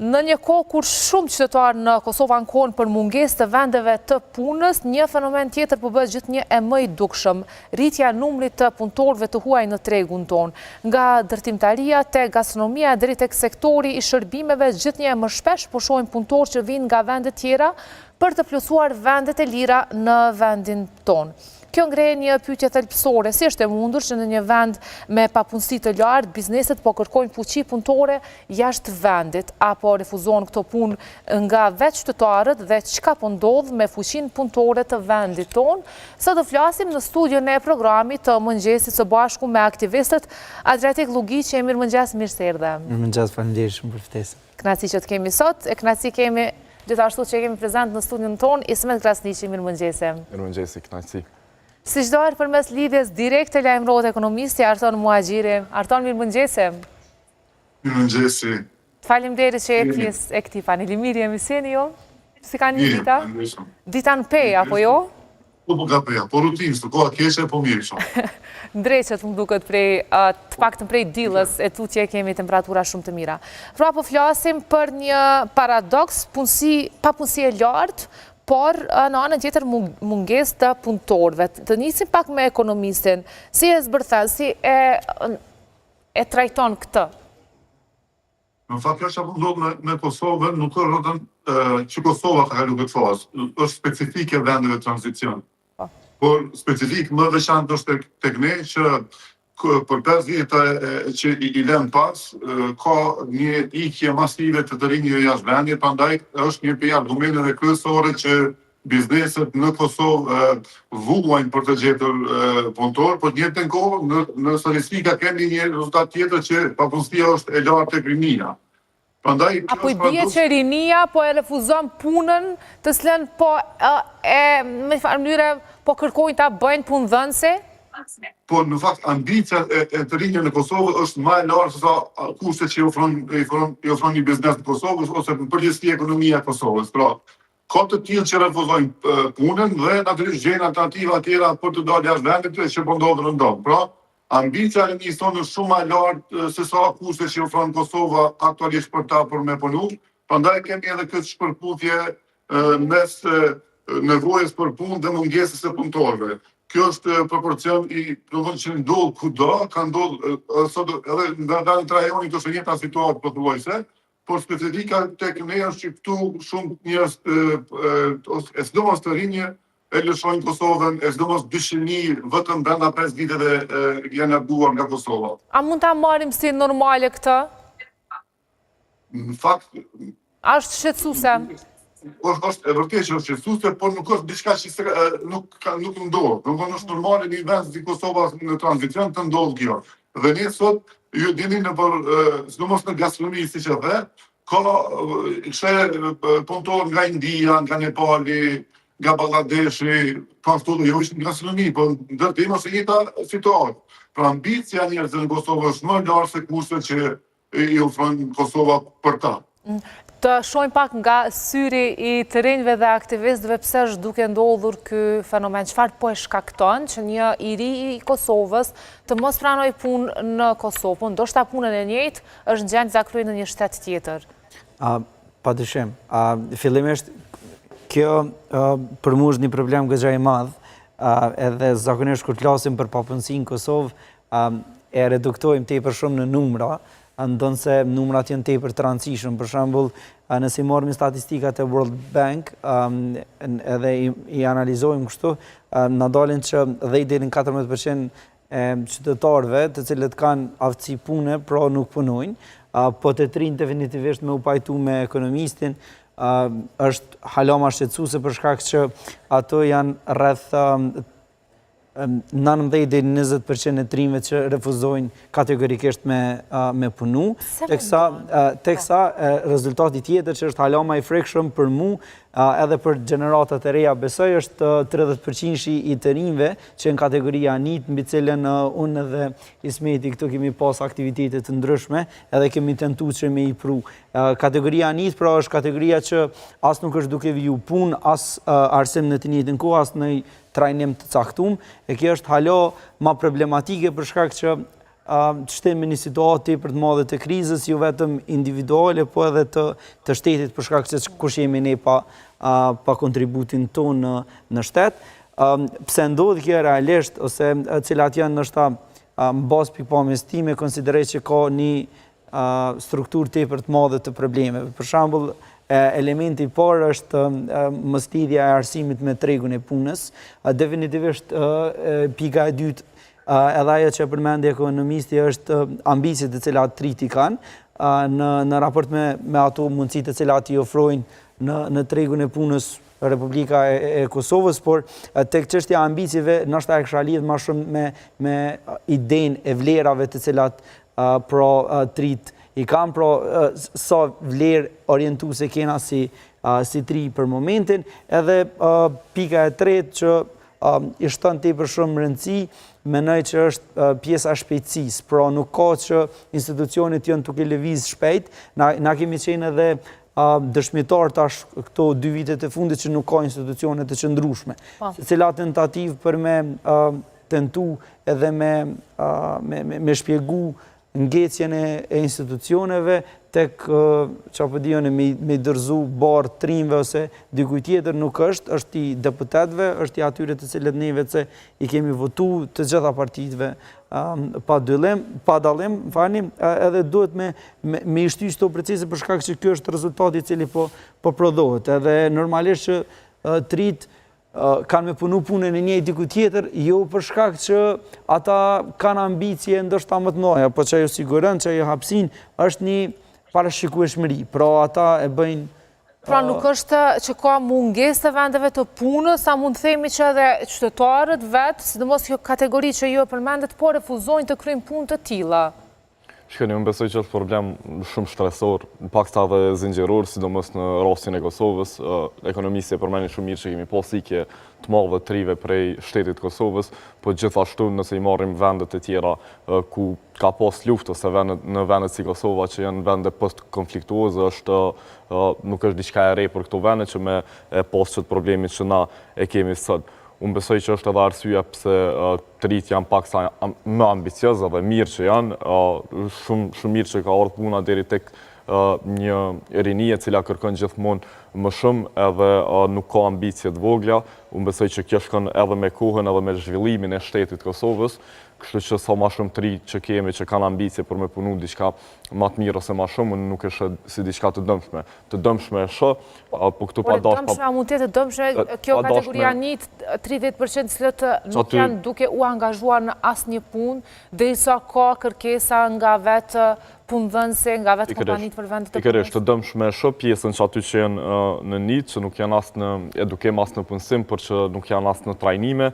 Në një kohë kur shumë qytetarë në Kosovë ankohen për mungesë të vendeve të punës, një fenomen tjetër po bëhet gjithnjë e më i dukshëm, rritja e numrit të punëtorëve të huaj në tregun tonë. Nga ndërtimtaria te gastronomia deri tek sektori i shërbimeve, gjithnjë e më shpesh po shohim punëtorë që vinë nga vende tjera për të plotësuar vendet e lira në vendin tonë. Kjo ngrej një pyetje thelbësore, si është e mundur që në një vend me papunësi të lartë, bizneset po kërkojnë fuqi punëtore jashtë vendit, apo refuzon këto punë nga vetë qytetarët dhe çka po ndodh me fuqinë punëtore të vendit tonë. Sot do flasim në studion e programit të mëngjesit së bashku me aktivistët Adriatik Lugiqi. Mirëmëngjes, mirë se erdhe. Mirëmëngjes, faleminderit shumë për ftesën. Kënaqësi që të kemi sot, e kënaqësi kemi gjithashtu që kemi prezant në studion tonë Ismet Krasniqi. Mirëmëngjes. Mirëmëngjes, kënaqësi. Si çdo herë përmes lidhjes direkte lajmërohet ekonomisti Arton Muhaxhiri. Arton, mirëmëngjese. Mirëmëngjesi. Faleminderit që je pjesë e këtij paneli. Mirë jemi, si jeni ju? Si kanë një dita? Dita në pej, apo jo? Po ka peja, po rutinë, së koha keqe, po mirë shumë. Ndreqet më duket prej, të paktën prej diellës e tutje kemi temperatura shumë të mira. Pra po flasim për një paradoks, papunësi e lartë, por në anën tjetër mungesë të punëtorëve. Të nisim pak me ekonomistin, si e zbërthen, si e trajton këtë? Në fakt, kjo që ndodh me Kosovën, nuk është rrotën që Kosova ka kalu këtë fazë, është specifike vendeve tranzicion. Por specifik më veçantë është tek ne që për 5 vite që i lënë pas, ka një ikje masive të rinjve jashtë vendit, prandaj është një prej argumenteve kryesore që bizneset në Kosovë vuajnë për të gjetur punëtor, por në njëjtën kohë në statistika kemi një rezultat tjetër që papunësia është e lartë tek rinia. Apo i bie që rinia po e refuzon punën, të cilën po me farë mënyre po kërkojnë ta bëjnë punëdhënëse? Po, në fakt, ambicia e të rinjë në Kosovë është më e lartë se sa kushtet që i ofron një biznes në Kosovë ose në përgjithësi ekonomia e Kosovës. Pra, ka të tillë që refuzojnë punën dhe natyrisht gjejnë alternativa tjera për të dalë jashtë vendit që po ndodhin rëndom. Pra, ambicia e rinjës tonë është shumë më e lartë se sa kushtet që ofron Kosova aktualisht për me punu. Prandaj kemi edhe këtë shpërputhje mes nevojës për punë dhe mungesës së punëtorëve. Kjo është proporcion që ndodh kudo, ka ndodh edhe nga të rajonit është njëjta situatë pothuajse, por specifika tek ne është që këtu shumë njerëz e sidomos të rinj e lëshojnë Kosovën, e sidomos 200.000 vetëm brenda 5 viteve janë larguar nga Kosova. A mund ta marrim si normale këtë? Në fakt, është shqetësuese. Është e vërtetë që është shqetësuese, por nuk është diçka që nuk ndodh. Domthonë është normale një vend si Kosova në tranzicion të ndodhë kjo. Dhe ne sot, ju dini sidomos në gastronomi, siç e the, ka punëtor nga India, nga Nepali, nga Bangladeshi, ka këtu jo është në gastronomi, po ndërtim është njëjta situatë. Pra ambicia e njerëzve në Kosovë është më e lartë se kushtet që i ofron Kosova për ta. Të shojmë pak nga syri i të rinjve dhe aktivistëve pse është duke ndodhur ky fenomen. Çfarë po e shkakton që një i ri i Kosovës të mos pranojë punë në Kosovë, ndoshta punën e njëjtë është në gjendje ta kryejë në një shtet tjetër? Padyshim. Fillimisht kjo për mua është një problem goxha i madh, edhe zakonisht kur flasim për papunësinë në Kosovë, e reduktojmë tepër shumë në numra, ndonse numrat janë tepër të rëndësishëm. Për shembull, nëse marrim statistikat e World Bank edhe i analizojmë kështu, na dalin që 10 deri në 14% e qytetarëve të cilët kanë aftësi pune, pra nuk punojnë, po të trinj definitivisht me u pajtu me ekonomistin, është hala më shqetësuese për shkak që ato janë rreth 19 deri 20% e trimëve që refuzojnë kategorikisht me punu, teksa rezultati tjetër që është hala më i frikshëm për mu edhe për gjeneratat e reja besoj është 30% i të rinjve që në kategoria NEET, mbi cilën unë dhe Ismeti këtu kemi pas aktivitetet të ndryshme edhe kemi tentuar që me i pru. Kategoria NEET pra është kategoria që as nuk është duke viju punë, as arsim në të njëjtën kohë, as në trajnim të caktuar, e kjo është hala më problematike për shkak që të shtenë me një situatë për të madhe të krizës, jo vetëm individuale, po edhe të shtetit, për shkak se kush jemi ne pa kontributin tonë në shtet. Pse ndodhë kjo realisht, ose cilat janë nështë në bazë pikpamjes time, konsideroj që ka një strukturë tepër të madhe të problemeve. Për shembull, elementi i parë është moslidhja e arsimit me tregun e punës. Definitivisht pika e dytë, edhe ajo që përmendi ekonomisti, është ambicjet të cilat triti kanë në raport me ato mundësit të cilat i ofrojnë në tregun e punës Republika e Kosovës, por tek çështja e ambicjeve ndoshta e kisha lidh më shumë me idenë e vlerave të cilat trit i kam, sa vlerë orientuese kena si tri për momentin, edhe pika e tretë që i shton tepër shumë rëndësi, mendoj që është pjesa e shpejtësisë, pra nuk ka që institucionet janë duke lëviz shpejt, na kemi qenë edhe dëshmitar tash këto 2 vitet e fundit që nuk ka institucionet të qëndrueshme. Secila tentativë për me tentu edhe me shpjegu ngecjen e institucioneve tek me dërzu barë trimve ose dikuj tjetër nuk është i deputetve, është i atyre të cilët neve që i kemi votu të gjitha partitve pa dallim, edhe duhet me ishty qëto procese për shkak që kjo është rezultati i cili po prodhohet. Edhe normalisht që trit kanë me punu punën e njëjtë diku tjetër, jo për shkak që ata kanë ambicje ndoshta më të mëdha, po që ajo siguron, që ajo hapësinë është një parashikueshmëri, pra ata e bëjnë. Pra nuk është që ka mungesë të vendeve të punës, sa mund të themi që edhe qytetarët vetë, sidomos kjo kategori që ju e përmendet, po refuzojnë të kryejnë punë të tilla. Shkeni, unë besoj që është problem shumë stresor, paksa dhe zinxhiror, sidomos në rastin e Kosovës. Ekonomisti e përmendin shumë mirë që kemi pas ikje të madhe trive prej shtetit Kosovës, po gjithashtu nëse i marrim vendet e tjera ku ka pas luftë ose në vendet si Kosova që janë vende post-konfliktuoze, nuk është diçka e re për këto vende që me pas qëtë problemit që na e kemi sot. Unë besoj që është edhe arsyeja pse trit janë paksa më ambiciozë dhe mirë që janë, shumë mirë që ka ardhur puna deri tek një rinie e cila kërkon gjithmonë më shumë edhe nuk ka ambicie të vogla. Unë besoj që kjo shkon edhe me kohën edhe me zhvillimin e shtetit Kosovës, kështu që sa ma shumë tri që kemi që kanë ambicie për me punu diçka ma të mirë ose ma shumë, nuk është si diçka të dëmshme. Të dëmshme e shë, po këtu pa dash... Dëmshme, a mund të jetë dëmshme, kjo kategoria 30% cilët nuk janë duke u angazhuar në asë një punë, dhe sa ka kërkesa nga vetë punëdhënëse, nga vetë kompanit për vendet të punës. Pikërisht, të dëmshme e shë pjesën që aty që janë në NIT, që nuk janë asë në edukim, asë në punësim, për që nuk janë asë në trajnime,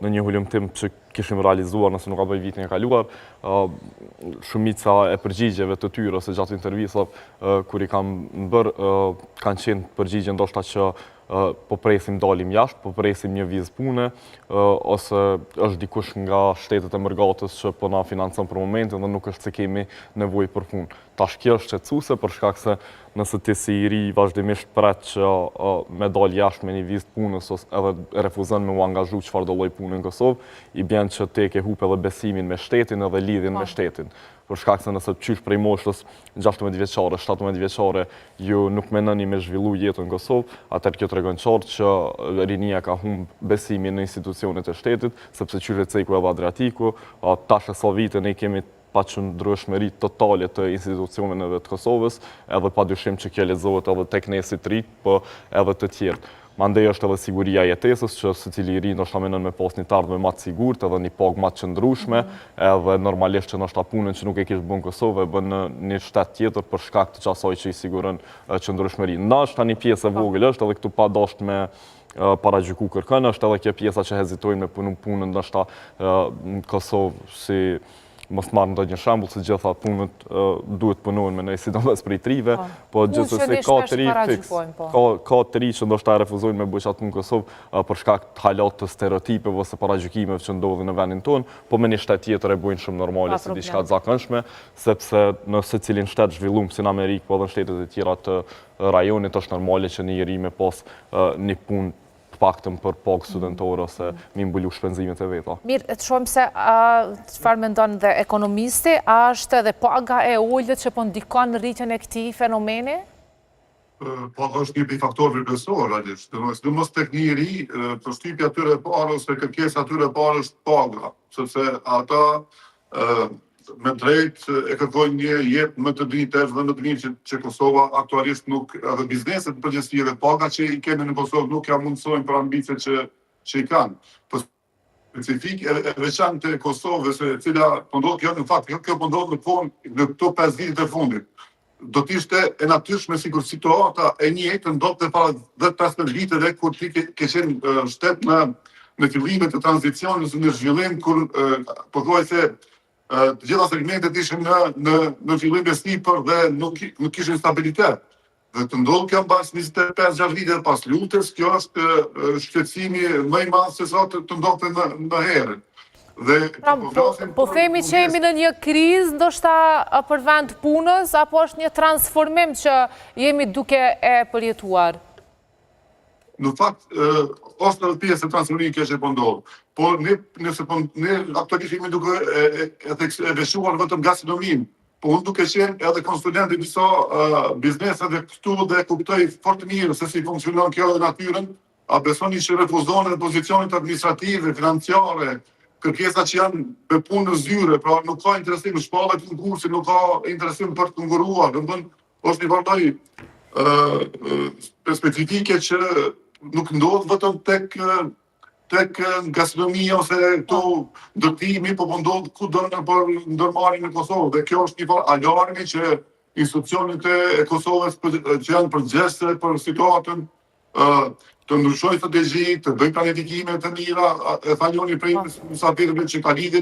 në një hulumtim që kishim realizuar nëse nuk ka bëj vitin e kaluar, shumica e përgjigjeve të tyre ose gjatë intervjisave kur i kam bërë, kanë qenë përgjigje ndoshta që po presim dalim jashtë, po presim një vizë pune, ose është dikush nga shtetet e mërgatës që po na financon për momentin dhe nuk është se kemi nevojë për punë. Tash kjo është shqetësuese për shkak se nëse ti si i ri vazhdimisht pret që me dal jashtë me një vizë punës ose edhe refuzon me u angazhu çfarëdo lloj pune në Kosovë, i bën që ti ke humbë edhe besimin me shtetin edhe lidhjen me shtetin. Për shkak se nëse qysh prej moshës 16 vjeçare, 17 vjeçare, ju nuk mendoni me zhvillu jetën në Kosovë, atëherë kjo tregon qartë që rinia ka humbë besimin në institucionet e shtetit, sepse qysh Receku edhe Adriatiku, tash sa vite ne kemi pa qëndrueshmëri totale të institucioneve të Kosovës, edhe pa dyshim që kjo lezohet edhe tek ne si trit, po edhe të tjerë. Mandej është edhe siguria jetesës, që secili i ri ndoshta mendon me pas një të ardhme më të sigurt, edhe një pagë më të qëndrueshme, edhe normalisht që ndoshta punën që nuk e kishte bën Kosovë, bën në një shtet tjetër për shkak të asaj që i siguron qëndrueshmërinë. Ndoshta një pjesë e vogël është edhe këtu pa dashur me paragjyku kërkën, është edhe kjo pjesa që hezitojnë me punu punën ndoshta në Kosovë si mos marrë ndonjë shembull se gjitha punët duhet punohen me ne sidomos prej trive, po gjithsesi ka tri fiks. Ka tri që ndoshta refuzojnë me bëj atë në Kosovë për shkak të halat të stereotipeve ose paragjykimeve që ndodhin në vendin tonë, po me një shtet tjetër e bojnë shumë normale si diçka të zakonshme, sepse në secilin shtet zhvilluar si në Amerikë, po edhe në shtetet e tjera të rajonit është normale që një njeri me pas një punë paktën për pagë studentore ose mi mbulu shpenzimet e veta. Mirë, të shohim se çfarë mendon dhe ekonomisti, a është edhe paga e ulët që po ndikon në rritjen e këtij fenomeni? Paga është një prej faktorëve kryesor, realisht. Sidomos tek njëri, përshtypja atyre parë ose kërkesa atyre parë është paga, sepse ata me drejt e kërkojnë një jetë më të drejtë dhe më të mirë që Kosova aktualisht nuk, edhe bizneset në përgjithësi dhe paga që i kemi në Kosovë nuk ja mundsojnë për ambicet që i kanë. Për specifik e veçantë të Kosovës, e cila po ndodh në fakt, kjo po ndodh në këto 5 vitet e fundit. Do t'ishte e natyrshme sikur situata e njëjtë ndodhte para 10-15 viteve kur ti ke qenë shtet në fillimet e tranzicionit në zhvillim kur pothuajse të gjitha segmentet ishin në fillim sipër dhe nuk kishin stabilitet. Dhe të ndodh kjo mbas 25-6 vite pas lutjes, kjo është shqetësimi më i madh se sa të ndodhte më herët. Po themi që jemi në një krizë, ndoshta për vend punës, apo është një transformim që jemi duke e përjetuar? Në fakt, është në pjesë e transformimit kjo që po ndodh. Po ne aktualisht jemi duke e veshuar vetëm gastronomin. Po unë duke qenë edhe konsulent i disa bizneseve këtu dhe kuptoj fort mirë se si funksionon kjo në natyrën, a besoni që refuzonet pozicionit administrative, financiare, kërkesa që janë me punë në zyre, pra nuk ka interesim në shpallet të konkursi, nuk ka interesim për të nguruar, është një vërtoj specifike që nuk ndodh vetëm tek gastronomia ose këto ndërtimi, po ndodh kudo në ndërmarrjen në Kosovë. Dhe kjo është një alarmi që institucionet e Kosovës që janë përgjegjëse për situatën të ndryshojë strategji, të bëjë planifikime të mira, e tha njëri prej mysafirëve që ka lidhje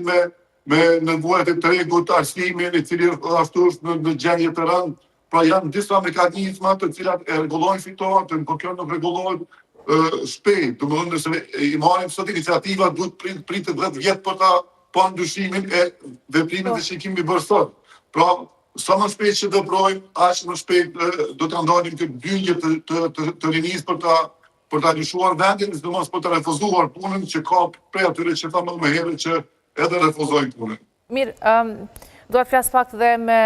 me nevojat e tregut, arsimin, i cili ashtu është në gjendje të rëndë. Pra janë disa mekanizma të cilat e rregullojnë situatën, por kjo nuk rregullohet shpejt. Domethënë nëse i marrim sot iniciativa, duhet pritet 10 vjet për ta pa ndryshimin e veprimeve që kemi bërë sot. Pra sa më shpejt që veprojmë, aq më shpejt do të ndalim këtë dyngje të rinis për ta lëshuar vendin, sidomos për të refuzuar punën që ka prej atyre që tha më herët që edhe refuzojnë punën. Mirë, do të flas pak dhe me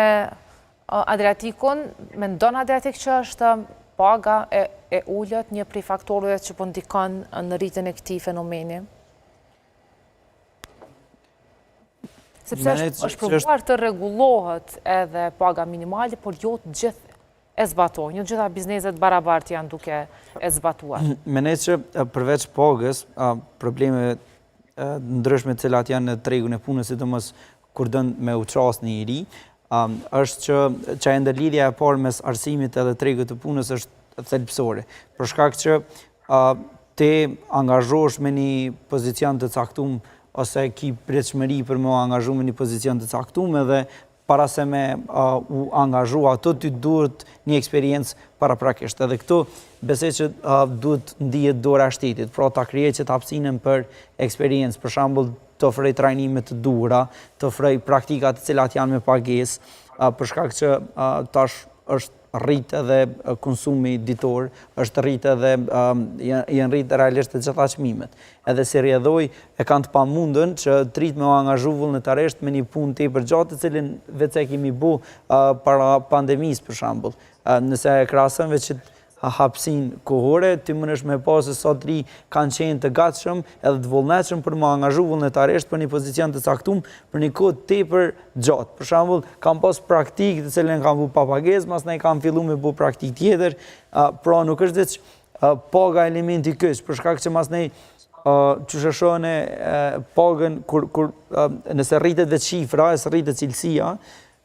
Adriatikun, mendon Adriatik që është paga e ulët një prej faktorëve që po ndikon në rritjen e këtij fenomeni? Sepse është provuar të rregullohet edhe paga minimale, por jo të gjithë e zbatojnë, jo të gjitha bizneset barabartë janë duke e zbatuar. Mendoj që përveç pagës, probleme ndryshme të cilat janë në tregun e punës, sidomos kur dën me u çast në i ri, është që ndërlidhja e parë mes arsimit edhe tregut të punës është thelbësore. Për shkak që ti angazhohesh me një pozicion të caktuar ose ki pritshmëri për me u angazhu me një pozicion të caktuar edhe para se me u angazhu ato ty duhet një eksperiencë paraprakisht. Edhe këtu besoj që duhet ndihet dora e shtetit, pra ta krijojë që të hapësinën për eksperiencë, për shembull të ofroj trajnime të duhura, të ofroj praktika të cilat janë me pagesë, për shkak që tash është rrit edhe konsumi ditor, është rrit edhe janë rrit realisht të gjitha çmimet. Edhe si rrjedhoj e kanë të pamundën që të rrit me u angazhu vullnetarisht me një punë tepër gjatë, të cilin vetë e kemi bu para pandemisë për shembull. Nëse e krahasojmë vetë hapësinë kohore, ti mundesh me pas se sot ri kanë qenë të gatshëm edhe të vullnetshëm për më angazhu vullnetarisht për një pozicion të caktuar për një kohë tepër gjatë. Për shembull, kam pas praktikë të cilën kam bu pa pagesë, pastaj kam filluar me bu praktikë tjetër, pra nuk është vetë paga elementi kyç, për shkak që pastaj që shohën pagën kur nëse rritet vetë shifra, nëse rritet cilësia,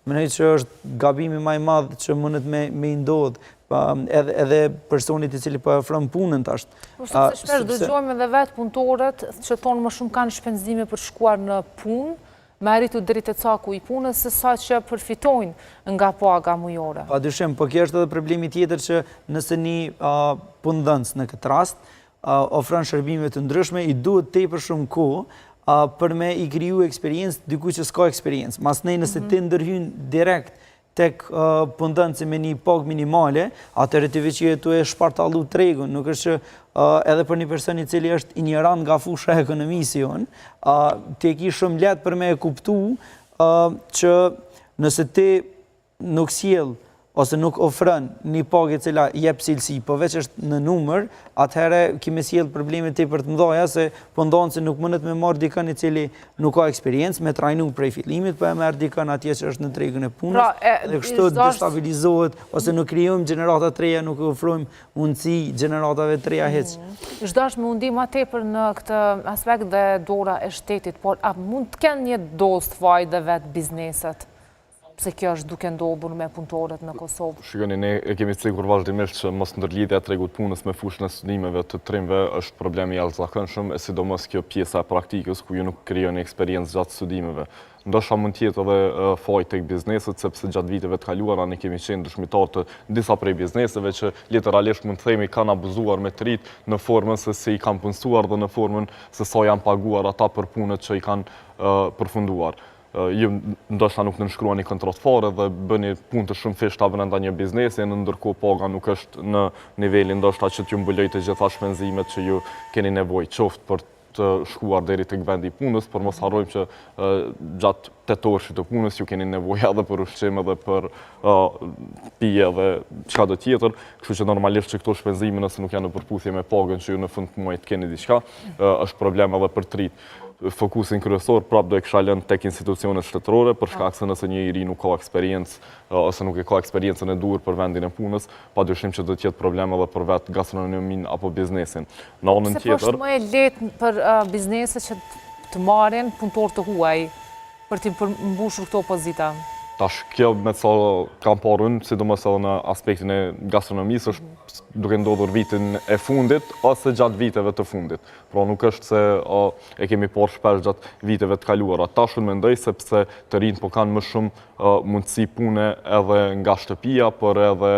mendoj që është gabimi më i madh që mundet me ndodh edhe personit i cili po e ofron punën tash. Sepse shpesh dëgjojmë edhe vetë punëtorët që thonë më shumë kanë shpenzime për shkuar në punë, me arritur deri te caku i punës se sa që përfitojnë nga paga mujore. Padyshim, po kjo është edhe problemi tjetër që nëse një punëdhënës në këtë rast ofron shërbime të ndryshme, i duhet tepër shumë kohë për me i kriju eksperiencë diku që s'ka eksperiencë. Masnej nëse ti ndërhyn direkt tek punëdhënësi me një pagë minimale, atëherë ti veç tu e shpartallu tregun, nuk është që edhe për një person i cili është ignorant nga fusha e ekonomisë jonë, ti e ki shumë lehtë për me e kuptu që nëse ti nuk sjell ose nuk ofron një pagë e cila jep cilësi, po veç është në numër, atëherë kemi sjell probleme tepër të mëdha se po ndonë se nuk mundet me marrë dikën i cili nuk ka eksperiencë, me trajnu prej fillimit, po e merr dikën atje që është në tregën e punës, dhe kështu destabilizohet ose nuk krijojmë gjenerata të reja, nuk ofrojmë mundësi gjeneratave të reja hiç. Ç'dash me u ma tepër në këtë aspekt dhe dora e shtetit, por a mund të kenë një dozë të vajtë vetë bizneset? Pse kjo është duke ndodhur me punëtorët në Kosovë? Shikoni, ne e kemi sigur vazhdimisht që mos ndërlidhja e tregut punës me fushën e studimeve të trimëve është problemi i jashtëzakonshëm, e sidomos kjo pjesa e praktikës ku ju nuk krijoni eksperiencë gjatë studimeve. Ndoshta mund të jetë edhe fajt tek bizneset, sepse gjatë viteve të kaluara ne kemi qenë dëshmitar të disa prej bizneseve që literalisht mund të themi kanë abuzuar me të rit në formën se si i kanë punësuar dhe në formën se sa janë paguar ata për punët që i kanë përfunduar. Ju ndoshta nuk nënshkruani kontratë fare dhe bëni punë të shumë fishta brenda një biznesi, ndërkohë paga nuk është në nivelin ndoshta që t'ju mbulojë të gjitha shpenzimet që ju keni nevojë, qoftë për të shkuar deri tek vendi i punës, por mos harrojmë që gjatë 8 orësh të punës ju keni nevojë edhe për ushqim edhe për pije dhe çka do tjetër, kështu që normalisht që këto shpenzime nëse nuk janë në përputhje me pagën që ju në fund të muajit keni diçka, është problem edhe për të rit. Fokusin kryesor prap do e kisha lënë tek institucionet shtetërore, për shkak se nëse një iri nuk ka eksperiencë ose nuk e ka eksperiencën e duhur për vendin e punës, padyshim që do të jetë problem edhe për vetë gastronominë apo biznesin. Në anën tjetër, se është më e lehtë për bizneset që të marrin punëtor të huaj për të mbushur këto pozita. Tash kjo me sa kam parë unë, sidomos edhe në aspektin e gastronomisë, është duke ndodhur vitin e fundit ose gjatë viteve të fundit. Pra nuk është se e kemi parë shpesh gjatë viteve të kaluara. Tash unë mendoj sepse të rinjt po kanë më shumë mundësi pune edhe nga shtëpia, por edhe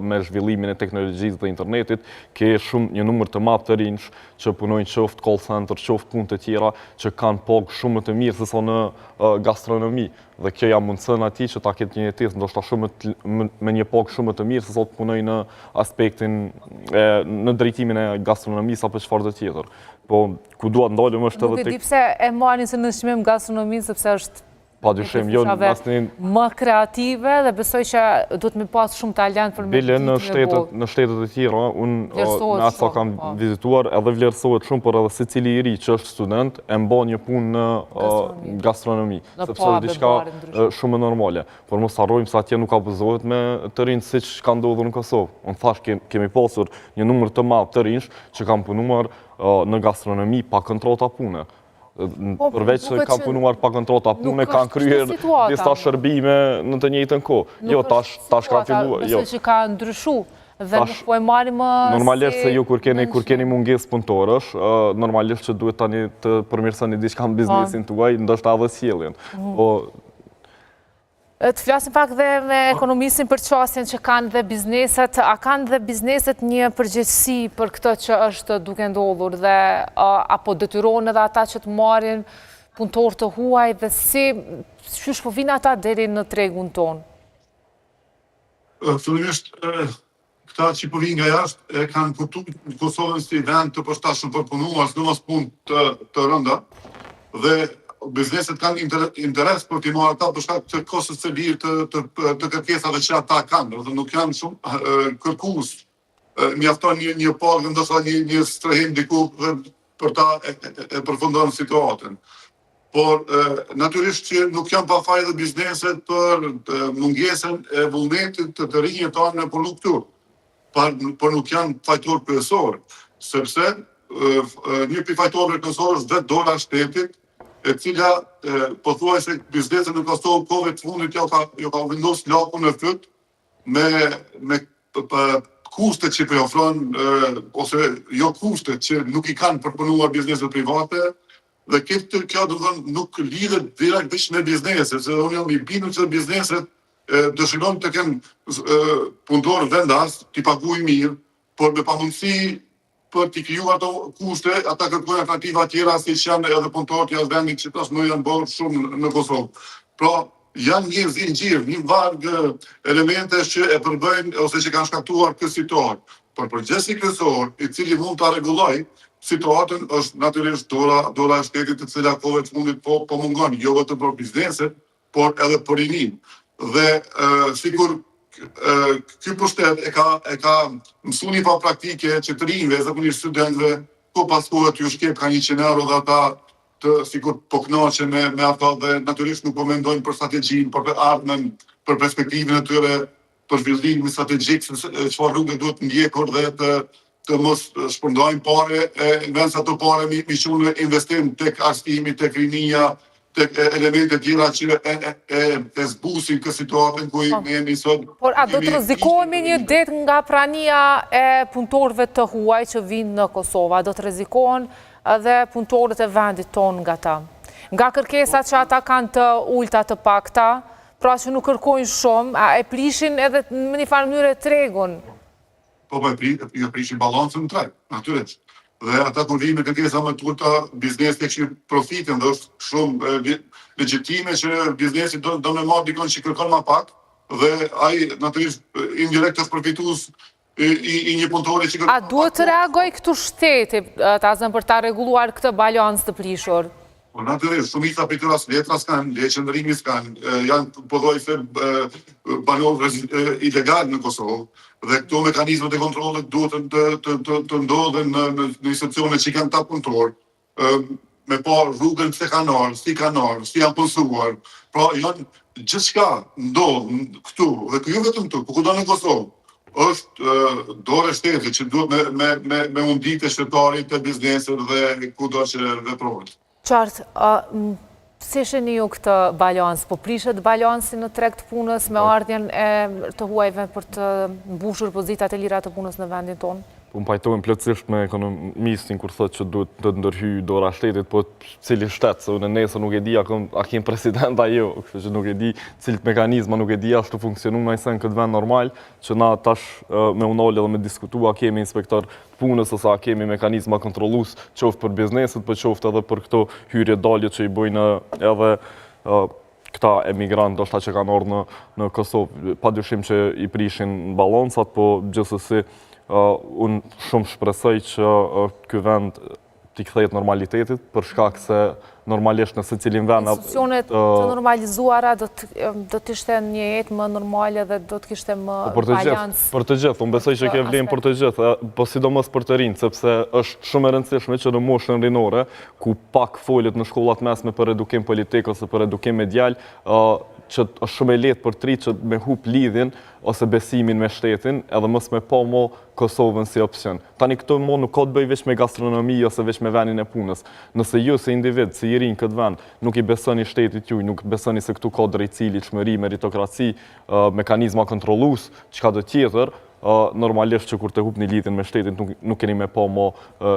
me zhvillimin e teknologjisë dhe internetit, ke shumë një numër të madh të rinjsh që punojnë qoftë call center, qoftë punë të tjera që kanë pagë shumë më të mirë se sa në gastronomi. Dhe kjo ja mundësën ati që ta ketë një jetesë ndoshta me një pagë shumë të mirë se sa të punoj në aspektin, në drejtimin e gastronomisë apo çfarë do tjetër. Po ku duat ndalëm është edhe tek... Nuk e di pse e marrin se në çmim gastronomi sepse është padyshim jo më kreative dhe besoj që duhet me pas shumë talent për me bile në shtetet e tjera, unë me atë sa kam vizituar edhe vlerësohet shumë, por edhe secili i ri që është student e mban një punë në gastronomi, sepse është diçka shumë normale. Por mos harrojmë se atje nuk abuzohet me të rinj siç ka ndodhur në Kosovë. Unë thash kemi pasur një numër të madh të rinj që kanë punuar në gastronomi pa kontrata pune. Përveç se kanë punuar pa kontrata pune, kanë kryer disa shërbime në të njëjtën kohë. Jo, tash kanë filluar. Besoj që ka ndryshuar dhe nuk po e marrim më. Normalisht se ju kur keni mungesë punëtorësh, normalisht që duhet tani të përmirësoni diçka në biznesin tuaj, ndoshta edhe sjelljen. Po të flasim pak dhe me ekonomistin për çështjen që kanë dhe bizneset, a kanë dhe bizneset një përgjegjësi për këtë që është duke ndodhur dhe apo detyrohen edhe ata që të marrin punëtor të huaj dhe si po vinë ata deri në tregun tonë? Fillimisht këta që po vinë nga jashtë e kanë kuptuar Kosovën si vend të përshtatshëm për punuar, sidomos punë të rënda dhe bizneset kanë interes për t'i marrë ata për shkak të kostos së lirë të kërkesave që ata kanë, dhe nuk janë shumë kërkues. Mjafton një pagë, ndoshta një strehim diku për ta e përfunduar situatën. Por natyrisht që nuk janë pa fajë dhe bizneset për mungesën e vullnetit të rinjve tanë në produktur, por nuk janë fajtor kryesor, sepse një prej fajtorëve kryesor është vetë dora e shtetit, e cila pothuajse bizneset në Kosovë kohëve të fundit jo ka vendosur lakun në fyt me kushtet që po ofron ose jo kushtet që nuk i kanë për punuar bizneset private dhe kjo do të thonë nuk lidhet direkt me bizneset, se unë jam i bindur që bizneset dëshirojnë të kenë punëtorë vendas, t'i paguajnë mirë, por me pamundësi për t'i krijuar ato kushte, ata kërkojnë alternativa tjera siç janë edhe punëtorët jashtë vendit që tash më janë bërë shumë në Kosovë. Pra, janë një zinxhir, një varg elementesh që e përbëjnë ose që kanë shkaktuar këtë situatë. Por përgjithësi kryesor, i cili mund ta rregullojë situatën, është natyrisht dora e shtetit, e cila kohë të fundit po mungon, jo vetëm për bizneset, por edhe për rinin. Dhe sikur ky pushtet e ka mësuni pa praktike që të rinjve, zakonisht studentëve, po pas kohë t'ju shkep ka 100 euro dhe ata të sikur po kënaqen me ata dhe natyrisht nuk po mendojnë për strategjinë, për ardhmen, për perspektivën e tyre, për zhvillimin strategjik, çfarë rrugë duhet ndjekur dhe të mos shpërndajnë pare, në vend se ato pare mi qunë investim tek arstimi, tek rinia, tek elemente tjera që e zbusin këtë situatën ku jemi sot. Por a do të rrezikohemi një det nga prania e punëtorëve të huaj që vinë në Kosovë? A do të rrezikohen edhe punëtorët e vendit tonë nga ta? Nga kërkesat që ata kanë të ulta të pakta, pra që nuk kërkojnë shumë, a e prishin edhe në një farë mënyrë tregun? Po e prishin balancën në treg, natyrisht. Dhe ata kur vinë me kërkesa më të ulta, biznesi e kishin profitin dhe është shumë legjitime që biznesi do me marrë dikon që kërkon më pak dhe ai natyrisht indirekt është përfitues i një punëtori që kërkon. A duhet të reagoj këtu shteti, për ta rregulluar këtë balancë të prishur? Po natyrisht, shumica prej tyre letra s'kan, qendrimi s'kan, janë pothuajse banorë ilegal në Kosovë dhe këto mekanizmat e kontrollit duhet të ndodhen në institucione që kanë ta punëtor, me pa rrugën pse kanë ardhur, si kanë ardhur, si janë punësuar. Pra janë gjithçka ndodh këtu dhe jo vetëm këtu, por kudo në Kosovë. Është dorë e shtetit që duhet me unditë e shqiptarit të biznesit dhe kudo që veprojnë. Qartë, si sheni ju këtë balansë? Po prishet balansi në treg të punës me ardhjen e të huajve për të mbushur pozitat e lira të punës në vendin tonë? Unë pajtojmë plotësisht me ekonomistin kur thotë që duhet të ndërhyj dora shtetit, po cili shtet, se unë nesër nuk e di a kem president ajo, kështu që nuk e di cilit mekanizma, nuk e di ashtu funksionon nëse në këtë vend normal, që na tash me unolë dhe me diskutua kemi inspektor punës ose a kemi mekanizma kontrollues qoftë për bizneset, po qoftë edhe për këto hyrje dalje që i bojnë edhe këta emigrantë ndoshta që kanë ardhur në Kosovë. Padyshim që i prishin balancat, po gjithsesi unë shumë shpresoj që ky vend t'i kthehet normalitetit, për shkak se normalisht në secilin vend institucionet të normalizuara do të ishte një jetë më normale dhe do të kishte më balancë. Për të gjithë, unë besoj që kjo vlen për të gjithë, po sidomos për të rinj, sepse është shumë e rëndësishme që në moshën rinore, ku pak folet në shkollat mesme për edukim politik ose për edukim medial, që është shumë e lehtë për të rinj që me hup lidhjen ose besimin me shtetin, edhe mos me pa mo Kosovën si opsion. Tani këto mo nuk ka të bëj veç me gastronomi ose veç me vendin e punës. Nëse ju si individ, si i rinj këtë vend, nuk i besoni shtetit juaj, nuk besoni se këtu ka drejtësi, ligjshmëri, meritokraci, mekanizma kontrollues, çka do tjetër, normalisht që kur të hupni lidhjen me shtetin nuk keni me pa mo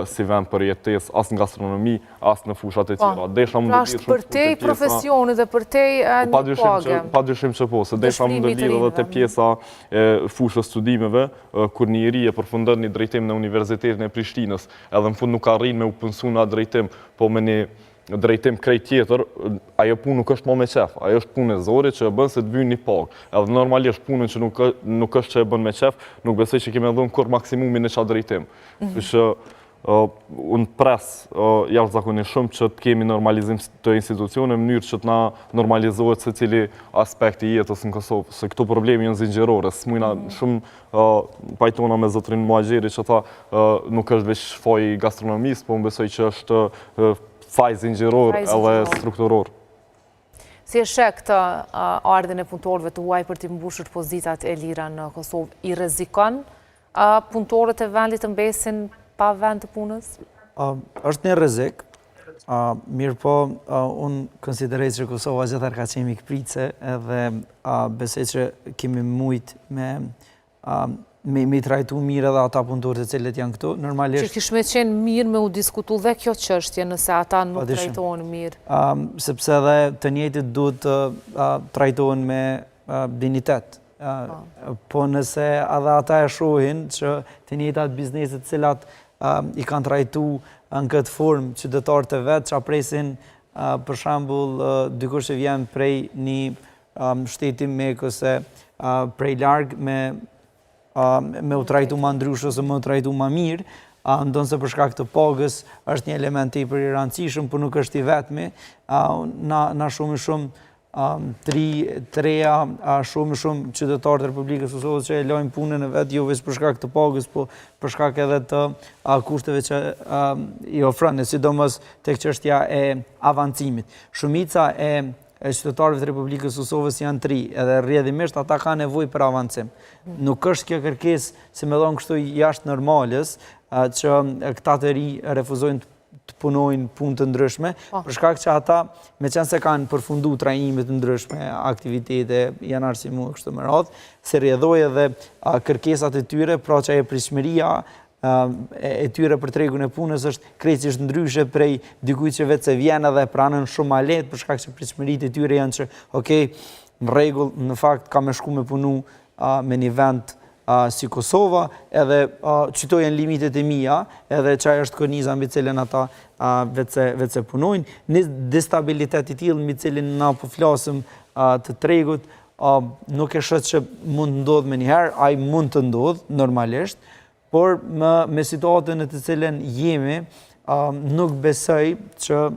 si vend për jetesë, as në gastronomi, as në fushat e tjera. Pra është për te profesionit dhe për te një pagë. Padyshim që po, se desha më ndërlidhë edhe te pjesa e fushës studimeve, kur një iri e përfundon një drejtim në Universitetin e Prishtinës, edhe në fund nuk arrin me u punësu në atë drejtim, po me një drejtim krejt tjetër, ajo punë nuk është më me qef, ajo është punë e zorit që e bën se të vynë një pagë. Edhe normalisht punën që nuk është që e bën me qef, nuk besoj që kemi dhënë kur maksimumin në qatë drejtim. Që unë pres jashtëzakonisht shumë që të kemi normalizim të institucione në mënyrë që të na normalizohet se cili aspekt i jetës në Kosovë, se këto problemi janë zinxhirore. Smujna shumë pajtona me zotrin Muaxheri që tha nuk është veç faji gastronomisë, po unë besoj që është faj zinxhiror edhe strukturor. Si e sheh këtë ardhjen e punëtorëve të huaj për të mbushur pozitat e lira në Kosovë? I rrezikon punëtorët e vendit të mbesin pa vend të punës? Është një rrezik. Mirë po, unë konsideroj që Kosova gjithar ka qenë mikpritse edhe besoj që kemi mujt me trajtu mirë edhe ata punëtorët të cilët janë këtu. Që kishme qenë mirë me u diskutu dhe kjo çështje nëse ata nuk trajtohen mirë? Sepse edhe të njëjtit duhet të trajtohen me dignitet. Po nëse edhe ata e shohin që të njëjtat bizneset cilat i kanë trajtu në këtë formë qytetarët e vetë që apresin për shembull dikush që vjen prej një shteti me këse prej largë me u trajtu ma ndryshë ose me u trajtu ma mirë, ndonë se për shkak të pagës është një element i për i rëndësishëm, për nuk është i vetmi, na shumë treja shumë qytetarë të Republikës Kosovës që e lojnë punën e vetë, jo veç për shkak të pagës, po për shkak edhe të kushteve që i ofrën, sidomos tek çështja e avancimit. Shumica e qytetarëve të Republikës Kosovës janë tri, edhe rrjedhimisht ata kanë nevojë për avancim. Nuk është kjo kërkesë, si më thonë kështu, jashtë normalës, që këta të ri refuzojnë të punojnë punë të ndryshme, për shkak që ata, me qenë se kanë përfundu trajnimet të ndryshme, aktivitete, janë arsimu e kështu më radhë, se rrjedhoj edhe kërkesat e tyre, pra që e prishmëria e tyre për tregun e punës është krejtësisht ndryshe prej dikujt që vetë se vjen edhe pranën shumë ma lehtë, për shkak që prishmëritë e tyre janë që, okej, në rregull, në fakt ka me shku me punu me një vend si Kosova, edhe qytojnë limitet e mija, edhe qaj është korniza mbi cilën ata vetë se punojnë. Një destabilitet i tillë mbi cilin na po flasim të tregut, nuk e shoh që mund të ndodhë me njëherë, ai mund të ndodhë normalisht, por me situatën e të cilën jemi, nuk besoj që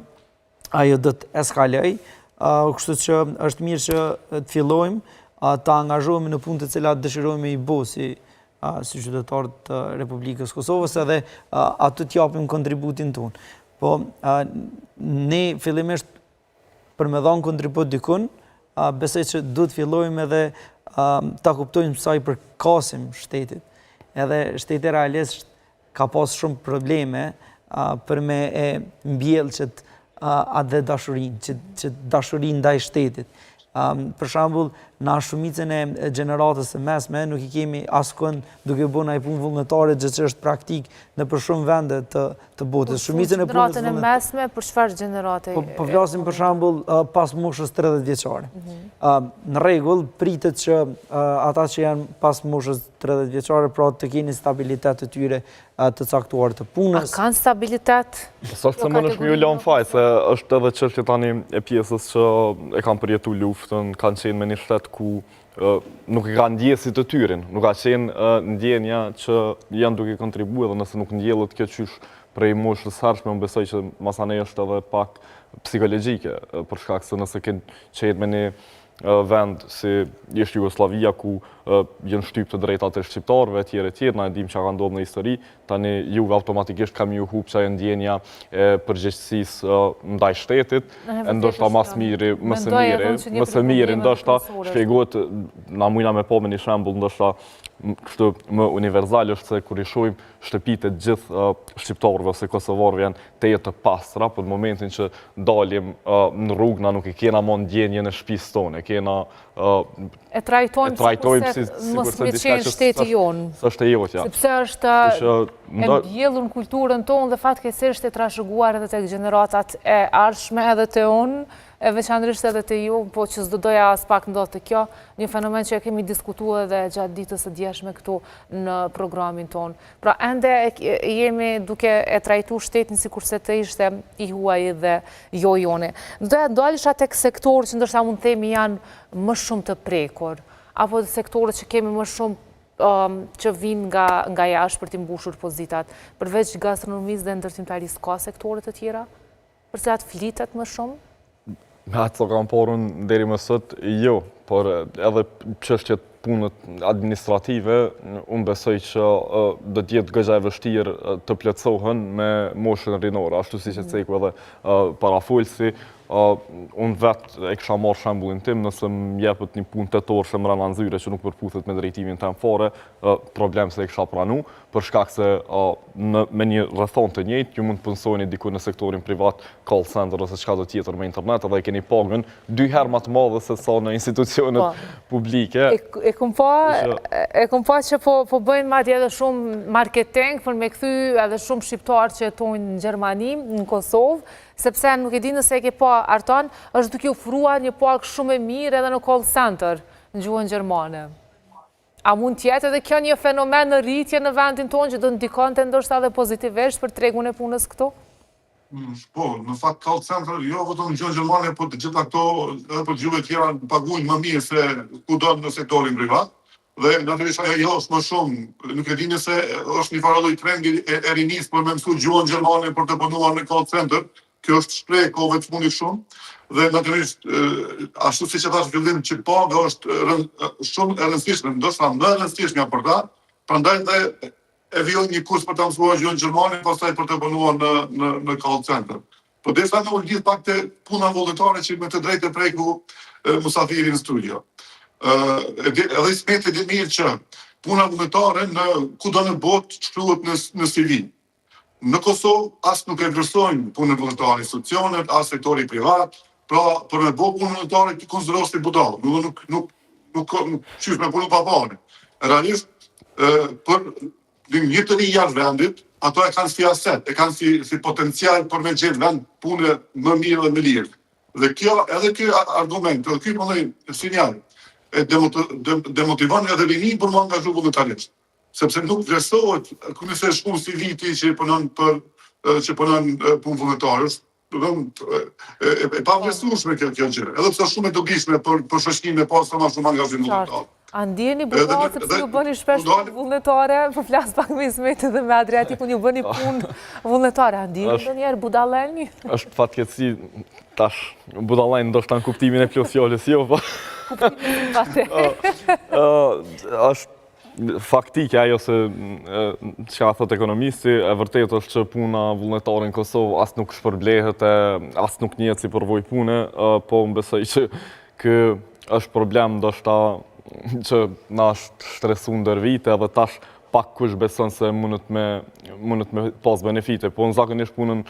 ajo do të eskaloj, kështu që është mirë që të fillojmë të angazhohemi në punë të cilat dëshirojmë i bo si qytetarët të Republikës Kosovës edhe aty t'japim kontributin tonë. Po, ne fillimisht për me dhanë kontribut dikun, besoj që du të fillojmë edhe ta kuptojmë sa i përkasim shtetit. Edhe shteti realisht ka pas shumë probleme për me e mbjellë që atë dhe dashurin, që dashurin ndaj shtetit. Për shembull, na shumicën e gjeneratës së mesme nuk i kemi askënd duke bënë ai punë vullnetare që është praktik në për shumë vende të botës. Shumicën e punës e mesme për çfarë gjenerate? Po flasim për shembull pas moshës 30 vjeçare. Në rregull, pritet që ata që janë pas moshës 30 vjeçare pra të kenë stabilitet të tyre të caktuar të punës. A kanë stabilitet? Saktë se më është më lënë faj, se është edhe çështja tani e pjesës që e kanë përjetu luftën, kanë qenë me një shtet ku nuk e kanë ndjesit të tyrin, nuk ka qenë ndjenja që janë duke kontribuar dhe nëse nuk ndjellet kjo qysh prej moshës hershme, unë besoj që masanej është edhe pak psikologjike, për shkak se nëse kënë qenë me një vend si ishtë Jugoslavia ku jenë shtyp të drejtat e shqiptarëve, tjere, na e dim që ka ndodhë në histori, tani juve automatikisht kam ju hup që e ndjenja e përgjegjësisë ndaj shtetit, ndoshta mas miri, mëse miri, ndoshta shpjegohet, na mujna me po me një shembull, ndoshta kështu më universal është se kur i shohim shtëpitë të gjithë shqiptarëve ose kosovarëve janë teje të pastra, por në momentin që dalim në rrugë na nuk i kena më ndjenjen e shtëpisë tonë, kena e trajtojmë si mos me qenë shteti jonë. S'është e jotja. Sepse është e mbjellur në kulturën tonë dhe fatkeqësisht e trashëguar edhe tek gjeneratat e ardhshme edhe te unë, e veçanërisht edhe te ju, po që s'do doja as pak ndodhte kjo, një fenomen që e kemi diskutuar edhe gjatë ditës së djeshme këtu në programin tonë. Pra ende jemi duke e trajtuar shtetin sikurse të ishte i huaj dhe jo jone. Doja ndalisha tek sektorët që ndoshta mund të themi janë më shumë të prekur, apo sektorët që kemi më shumë që vinë nga jashtë për t'i mbushur pozitat, përveç gastronomisë dhe ndërtimtarisë, ka sektorët të tjera për cilat flitet më shumë? Me atë që kam porun deri më sot, jo, por edhe çështjet punët administrative, unë besoj që do t'jetë gëgja e vështirë të plotësohen me moshën rinore, ashtu si që ceku edhe parafolsi. Unë vetë e kisha marrë shembullin tim, nëse më jepet një punë tetor që më rënë nzyre që nuk përputhet me drejtimin tim fare, problem se e kisha pranu, për shkak se me një rrethon të njëjtë, ju mund të punësoni diku në sektorin privat, call center ose çka do tjetër me internet, edhe e keni pagën 2 herë më të madhe se sa në institucionet publike. E kum pa që po bëjnë madje edhe shumë marketing për me kthy edhe shumë shqiptarë që jetojnë në Gjermani, në Kosovë, sepse nuk e di nëse e ke pa Artan, është duke ofruar një pagë shumë e mirë edhe në call center në gjuhën gjermane. A mund tjetë edhe kjo një fenomen në rritje në vendin tonë që do ndikon të ndoshta edhe pozitivisht për tregun e punës këtu? Po, në fakt call center, jo vetëm në gjuhën gjermane, po të gjitha këto, edhe për gjuhë tjera, paguajnë më mirë se kudo në sektorin privat. Dhe natyrisht ajo është më shumë, nuk e di nëse është një farë lloj trendi e rinis për me mësu gjuhën gjermane për të punuar në call center. Kjo është shpreh kohëve të fundit shumë. Dhe natyrisht, ashtu siç e thash në fillim, që paga është shumë e rëndësishme, ndoshta më e rëndësishme për ta. Prandaj dhe e vijojnë një kurs për të mësuar gjuhën gjermane, pastaj për të punuar në call center. Po derisa në lidh pak te puna vullnetare që me të drejtë e preku musafirin në studio. Edhe smeti dhe mirë që puna vullnetare në kudo në botë shkruhet në CV. Në Kosovë as nuk e vlerësojnë punën vullnetare institucionet, as sektori privat, pra për me bo punën vullnetare ti konsiderohesh si budall, nuk qysh me punu pa pare. Realisht për një të rinj jashtë vendit, ato e kanë si aset, e kanë si potencial për me gjetë vend punë më mirë dhe më lirë. Dhe edhe kjo argument, edhe kjo mëlloj sinjal, e demotivon edhe rinin për më angazhu vullnetarisht. Sepse nuk vlerësohet, nëse shkon si viti që punon punë vullnetare, e pa vlerësueshme kjo gjë. Edhe pse shumë e dobishme për shoqërinë e pasur më shumë angazhim vullnetar. A ndjeni budall sepse ju bëni shpesh punë vullnetare, po flas pak me Ismetin dhe me Adriatin, ku ju bëni punë vullnetare. A ndjeni ndonjëherë budalleni? Është fatkeqësi tash budallajnë ndoshta në kuptimin e plot fjalës, jo, po. Kuptimin fate. Është faktike ajo se që ka thot ekonomisti, e vërtet është që puna vullnetare në Kosovë as nuk shpërblehet, as nuk njihet si përvojë pune, po më besoj që ky është problem ndoshta që na është stresu ndër vite edhe tash pak kush beson se mundet me pas benefite, po në zakonisht punën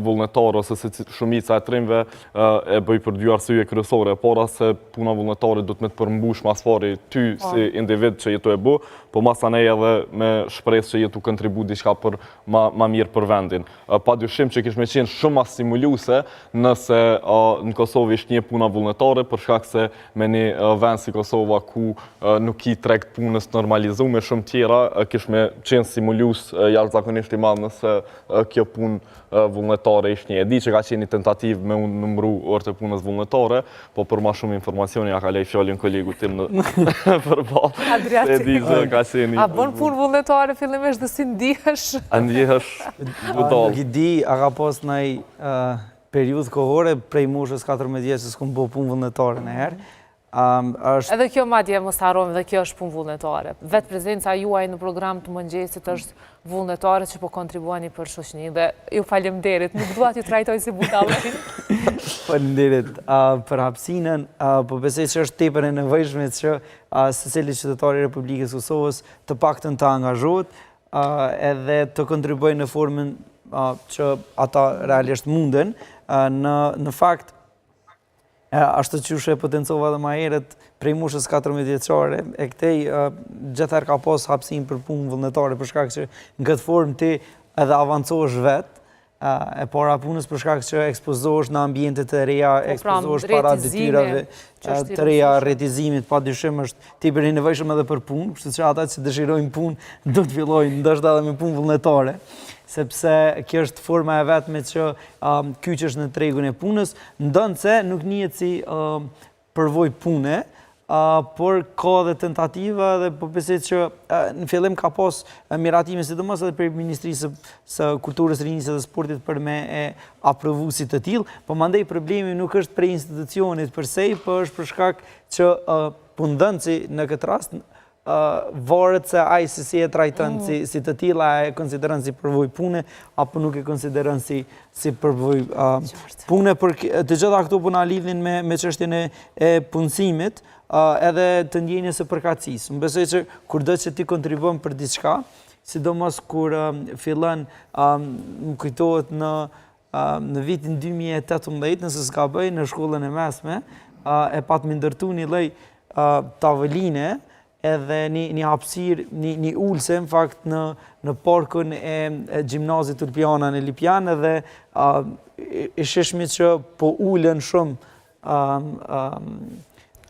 vullnetare ose se shumica e trimve e bëj për dy arsye kryesore. Para se puna vullnetare do të me të përmbush mas pari ty si individ që jetu e bu, po masanej edhe me shpresë që jetu kontribu diçka për ma mirë për vendin. Pa dyshim që kish me qenë shumë mas stimuluese nëse në Kosovë ishtë një puna vullnetare, për shkak se me një vend si Kosova ku nuk i tregt punës normalizume shumë tjera, kish me qenë stimulus jashtëzakonisht i madh nëse kjo punë vullnetare ishte një. E di që ka qenë një tentativë me unë numru orët e punës vullnetare, po për ma shumë informacioni ja ka lej fjallin kolegu tim në përballë. Adriati, a bën punë vullnetare fillimisht dhe si ndihesh? A ndihesh budall. Nuk i di, a ka pas ndonjë periudhë kohore prej moshës 14 vjeç që s'kam bë punë vullnetare ndonjëherë. Edhe kjo madje mos harrojmë, dhe kjo është punë vullnetare. Vetë prezenca juaj në program të mëngjesit është vullnetare që po kontribuani për shoqërinë dhe ju faleminderit. Nuk dua t'ju trajtoj si budallin. Faleminderit për hapësinën, po besoj që është tepër e nevojshme që secili qytetar i Republikës Kosovës të paktën të angazhohet edhe të kontribuojë në formën që ata realisht munden. Në fakt, ashtu që e potencova dhe ma herët prej moshës 14 vjeçare, e këtej gjithar ka pas hapësinë për punë vullnetare, për shkak që në këtë formë ti edhe avancohesh vetë, e para punës për shkak që ekspozohesh në ambientet të reja, ekspozohesh para detyrave të reja, rretizimit, padyshim është tepër i nevojshëm edhe për punë, kështu që ata që dëshirojnë punë do të fillojnë ndoshta edhe me punë vullnetare, sepse kjo është forma e vetme që kyqesh në tregun e punës, ndonse nuk njihet si përvojë pune, por ka dhe tentativa dhe po besoj që në fillim ka pas miratime sidomos edhe për Ministrisë së Kulturës, Rinisë dhe Sportit për me aprovu si të tillë, po mandej problemi nuk është prej institucionit përse, po është për shkak që punëdhënësi në këtë rast varet se ai si e trajton si të tilla e konsideron si përvojë pune apo nuk e konsideron si përvojë pune, për të gjitha këto puna lidhin me çështjen e punësimit, edhe të ndjenjes së përkatësisë. Më besoj që kurdo që ti kontribon për diçka, sidomos kur fillon, më kujtohet në vitin 2018, nëse s'ka bëj, në shkollën e mesme, e pat më ndërtu një lloj tavoline edhe një hapësirë, një ulse, në fakt, në parkun e gjimnazit Ulpiana në Lipjan, edhe e sheshmi që po ulen shumë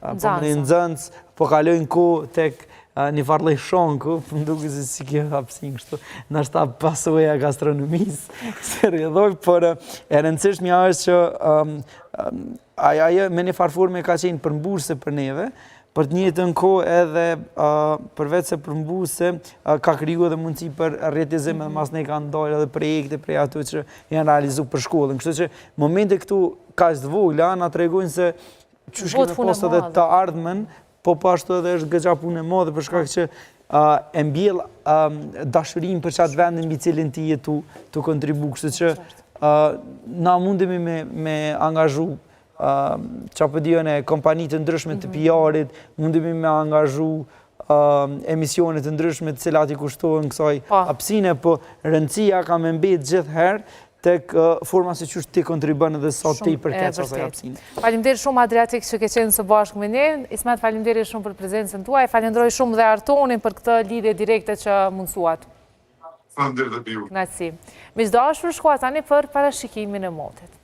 nxënës, po kalojnë kohë tek një farë lloj shonku, më duket se si kjo hapësin kështu, ndoshta pasoja e gastronomisë, se rrjedhoj, por e rëndësishmja është që ajo me një farë forme ka qenë përmbushse për neve, për të njëjtën kohë edhe përveç se përmbushse ka kriju edhe mundësi për rrjetizim edhe mas ne kanë dalë edhe projekte prej ato që janë realizuar për shkollën. Kështu që momente këtu kaq të vogla na tregojnë se çu kemi pas edhe të ardhmen, po ashtu edhe është goxha punë e madhe për shkak që e mbjell dashurinë për çat vendin mbi cilin ti jetu të kontribu. Kështu që na mundemi me angazhu që pëdion e kompani të ndryshme të PR-it, mundemi me angazhu emisione të ndryshme të cilat i kushtohen kësaj hapësine, po rëndësia ka me mbet gjithherë tek forma se qështë ti kontribon edhe sot ti përket asaj hapësine. Faleminderit shumë Adriatik që ke qenë së bashku me ne. Ismet, faleminderit shumë për prezencën tuaj, falenderoj shumë dhe Artonin për këtë lidhje direkte që mundsuat. Faleminderit dhe ju. Kënaqësi. Miqdashur, shkoj tani për parashikimin e motit.